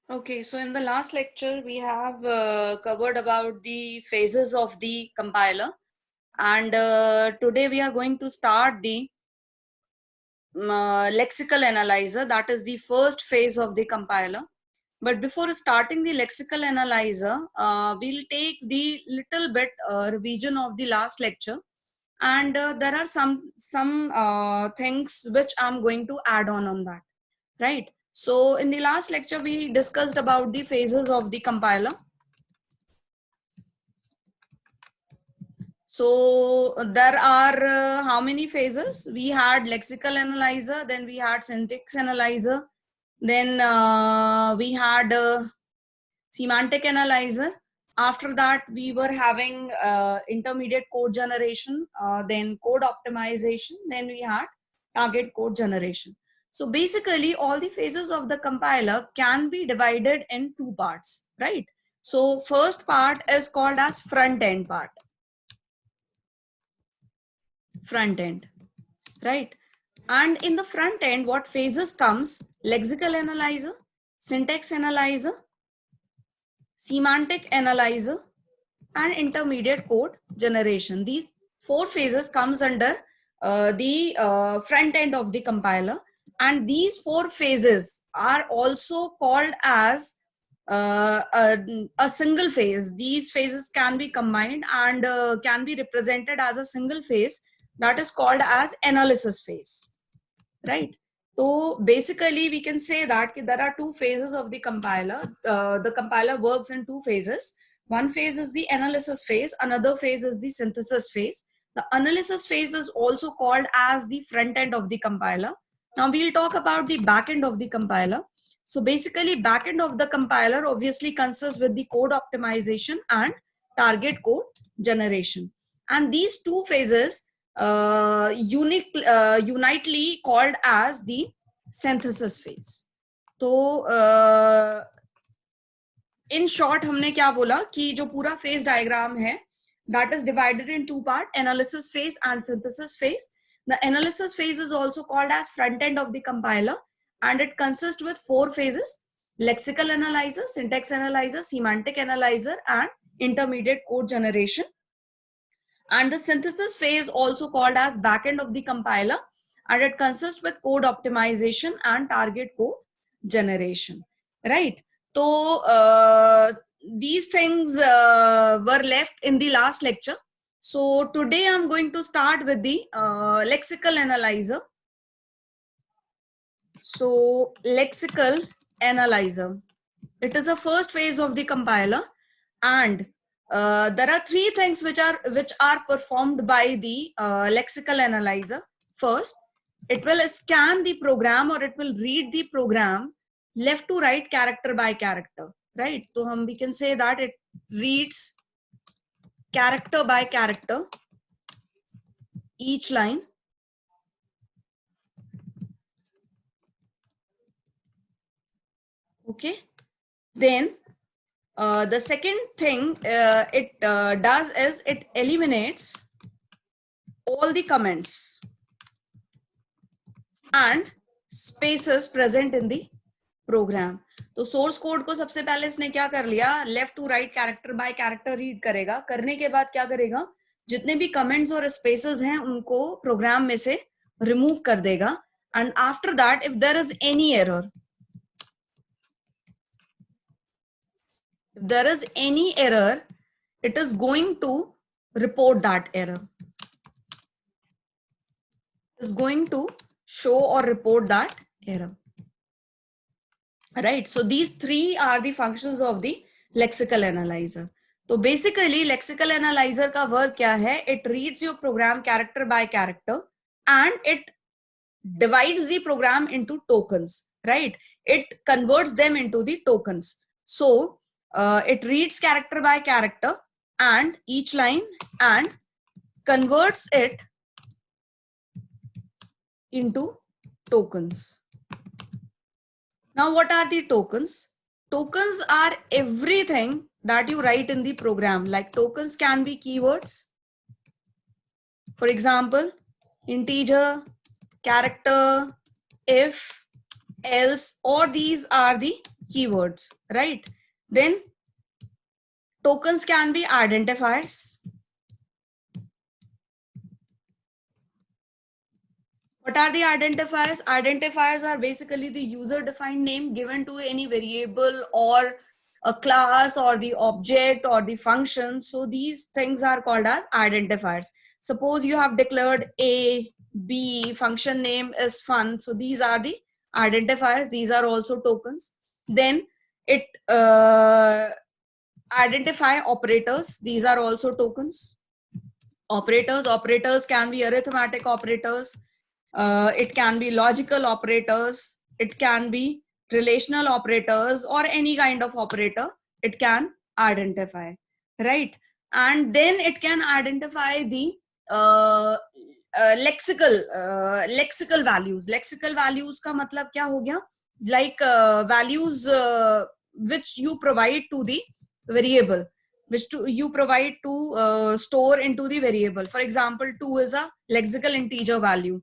Okay, so in the last lecture, we have covered about the phases of the compiler, and today we are going to start the lexical analyzer. That is the first phase of the compiler. But before starting the lexical analyzer, we'll take the little bit revision of the last lecture, and there are some things which I'm going to add on that, right? So in the last lecture, we discussed about the phases of the compiler. So there are how many phases? We had lexical analyzer, then we had syntax analyzer, then we had semantic analyzer. After that, we were having intermediate code generation, then code optimization, then we had target code generation. So basically, all the phases of the compiler can be divided in two parts, right? So first part is called as front end part. Front end, right? And in the front end, what phases comes? Lexical analyzer, syntax analyzer, semantic analyzer, and intermediate code generation. These four phases comes under the front end of the compiler, and these four phases are also called as a single phase. These phases can be combined and can be represented as a single phase, that is called as analysis phase, right? So basically we can say that there are two phases of the compiler. The compiler works in two phases. One phase is the analysis phase, another phase is the synthesis phase. The analysis phase is also called as the front end of the compiler. Now we'll talk about the back end of the compiler. So basically back end of the compiler obviously consists with the code optimization and target code generation. And these two phases unitely called as the synthesis phase. तो in short हमने क्या बोला कि जो पूरा phase diagram है that is divided in two part, analysis phase and synthesis phase. The analysis phase is also called as front end of the compiler, and it consists with four phases: lexical analyzer, syntax analyzer, semantic analyzer, and intermediate code generation. And the synthesis phase also called as backend of the compiler, and it consists with code optimization and target code generation, right? So these things were left in the last lecture. So today I'm going to start with the lexical analyzer. So lexical analyzer, it is the first phase of the compiler, and there are three things which are performed by the lexical analyzer. First, it will scan the program, or it will read the program left to right, character by character, right? So we can say that it reads character by character each line. Okay, then the second thing it does is it eliminates all the comments and spaces present in the program. तो source code को सबसे पहले इसने क्या कर लिया, left to right character by character read करेगा. करने के बाद क्या करेगा, जितने भी कमेंट्स और स्पेसेस हैं उनको प्रोग्राम में से रिमूव कर देगा. And after that if there is any error, if there is any error, it is going to report that error. Is going to show or report that error, right? So these three are the functions of the lexical analyzer. So basically lexical analyzer का work क्या है, it reads your program character by character and it divides the program into tokens, right? It converts them into the tokens. So it reads character by character and each line and converts it into tokens. Now what are the tokens? Tokens are everything that you write in the program. Like tokens can be keywords, for example integer, character, if, else, or these are the keywords, right? Then tokens can be identifiers. What are the identifiers? Identifiers are basically the user defined name given to any variable or a class or the object or the function. So these things are called as identifiers. Suppose you have declared A, B, function name is fun. So these are the identifiers. These are also tokens. Then it identify operators. These are also tokens. Operators can be arithmetic operators, it can be logical operators, it can be relational operators, or any kind of operator it can identify, right? And then it can identify the uh, lexical values. Lexical values का मतलब क्या हो गया? Like values which you provide to the variable, which you provide to store into the variable. For example, 2 is a lexical integer value,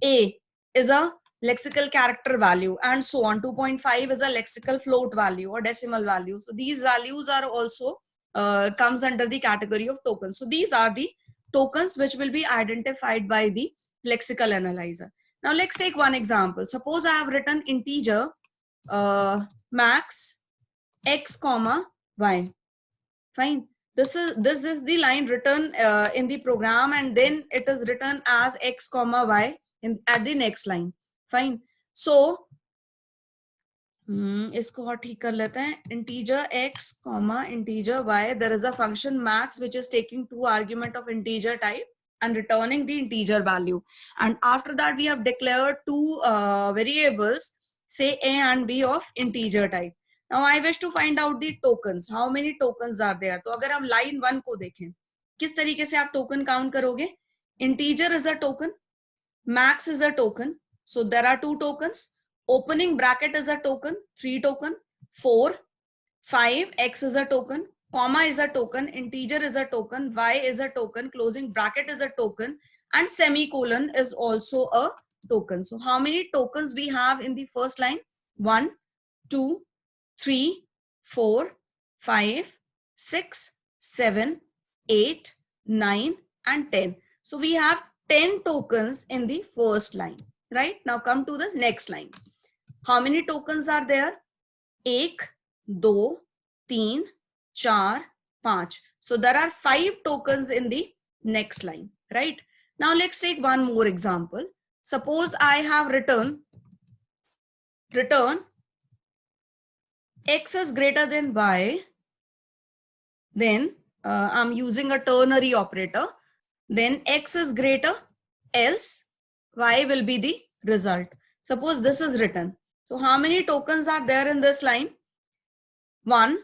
A is a lexical character value, and so on. 2.5 is a lexical float value or decimal value. So these values are also comes under the category of tokens. So these are the tokens which will be identified by the lexical analyzer. Now let's take one example. Suppose I have written integer max x comma y. Fine. This is the line written in the program, and then it is written as x comma y in at the next line. Fine. So इसको और ठीक कर लेते हैं. Integer x comma integer y. There is a function max which is taking 2 argument of integer type and returning the integer value. And after that we have declared 2 variables, say a and b of integer type. Now I wish to find out the tokens. How many tokens are there? तो अगर हम line 1 को देखें, किस तरीके से आप token count करोगे? Integer is a token, max is a token. So there are 2 tokens. Opening bracket is a token, 3 token, 4, 5, x is a token, comma is a token, integer is a token, y is a token, closing bracket is a token, and semicolon is also a token. So how many tokens we have in the first line? 1, 2, 3, 4, 5, 6, 7, 8, 9, and 10. So we have 10 tokens in the first line, right? Now come to the next line. How many tokens are there? 1, 2, 3, 4, 5. So there are 5 tokens in the next line, right? Now let's take one more example. Suppose I have return x is greater than y, then I'm using a ternary operator, then x is greater, else y will be the result. Suppose this is written. So how many tokens are there in this line? 1,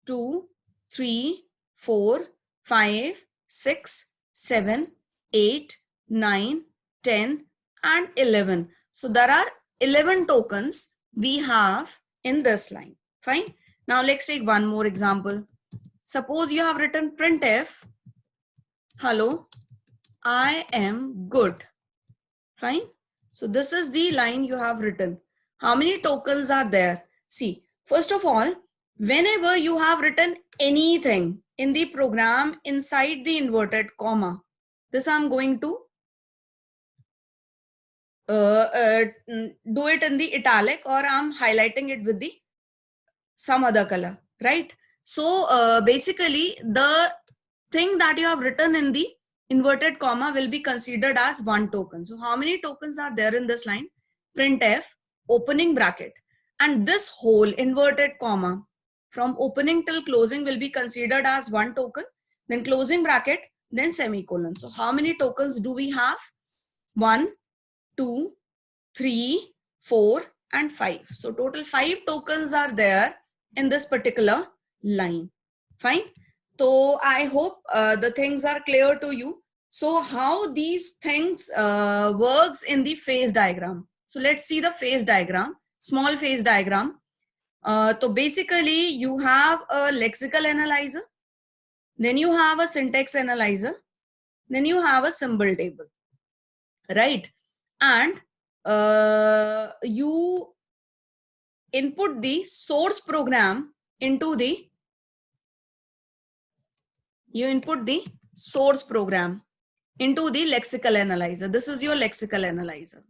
2, 3, 4, 5, 6, 7, 8, 9, 10, and 11. So there are 11 tokens we have in this line. Fine. Now let's take one more example. Suppose you have written printf, hello, I am good. Fine. So this is the line you have written. How many tokens are there? See, first of all, whenever you have written anything in the program inside the inverted comma, this I'm going to do it in the italic, or I'm highlighting it with the some other color, right? So basically the thing that you have written in the inverted comma will be considered as one token. So how many tokens are there in this line? Printf, opening bracket, and this whole inverted comma from opening till closing will be considered as one token, then closing bracket, then semicolon. So how many tokens do we have? 1, 2, 3, 4, and 5. So total 5 tokens are there in this particular line. Fine. So I hope the things are clear to you. So how these things works in the phase diagram. So let's see the phase diagram, small phase diagram. So basically you have a lexical analyzer, then you have a syntax analyzer, then you have a symbol table, right? And you input the source program into the, you input the source program into the lexical analyzer. This is your lexical analyzer.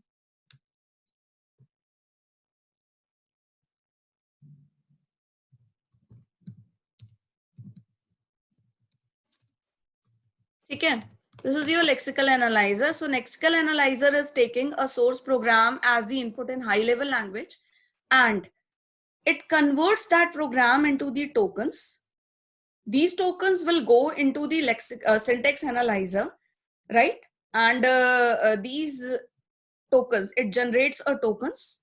Okay. This is your lexical analyzer. So lexical analyzer is taking a source program as the input in high level language, and it converts that program into the tokens. These tokens will go into the syntax analyzer, right? And these tokens, it generates a tokens.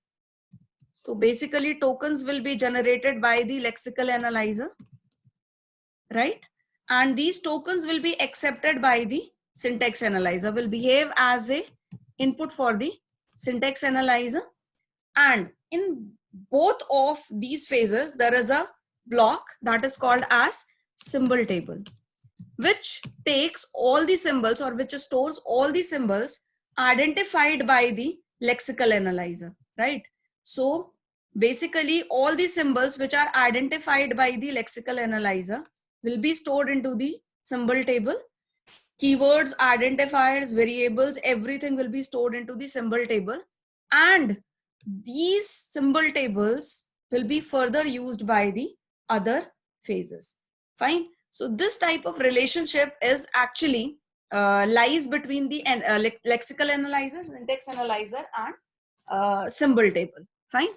So basically tokens will be generated by the lexical analyzer, right? And these tokens will be accepted by the syntax analyzer, will behave as a input for the syntax analyzer. And in both of these phases, there is a block that is called as symbol table, which takes all the symbols, or which stores all the symbols identified by the lexical analyzer, right? So basically all the symbols which are identified by the lexical analyzer will be stored into the symbol table. Keywords, identifiers, variables, everything will be stored into the symbol table, and these symbol tables will be further used by the other phases. Fine. So this type of relationship is actually lies between the lexical analyzer, syntax analyzer, and symbol table. Fine.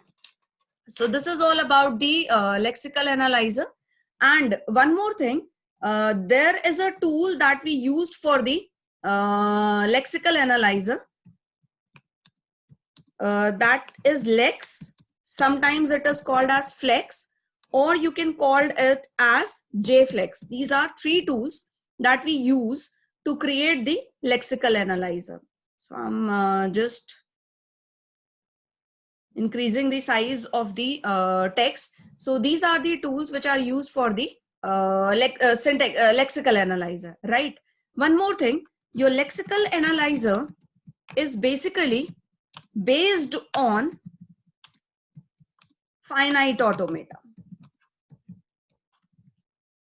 So this is all about the lexical analyzer. And one more thing, there is a tool that we used for the lexical analyzer, that is Lex. Sometimes it is called as Flex, or you can call it as JFlex. These are three tools that we use to create the lexical analyzer. So I'm just increasing the size of the text. So these are the tools which are used for the lexical analyzer, right? One more thing, your lexical analyzer is basically based on finite automata,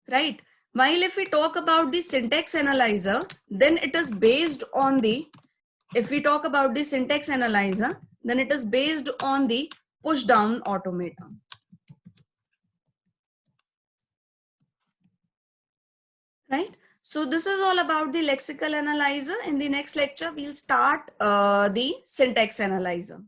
right? While if we talk about the syntax analyzer, then it is based on the, if we talk about the syntax analyzer, then it is based on the push down automata. Right? So this is all about the lexical analyzer. In the next lecture, we'll start the syntax analyzer.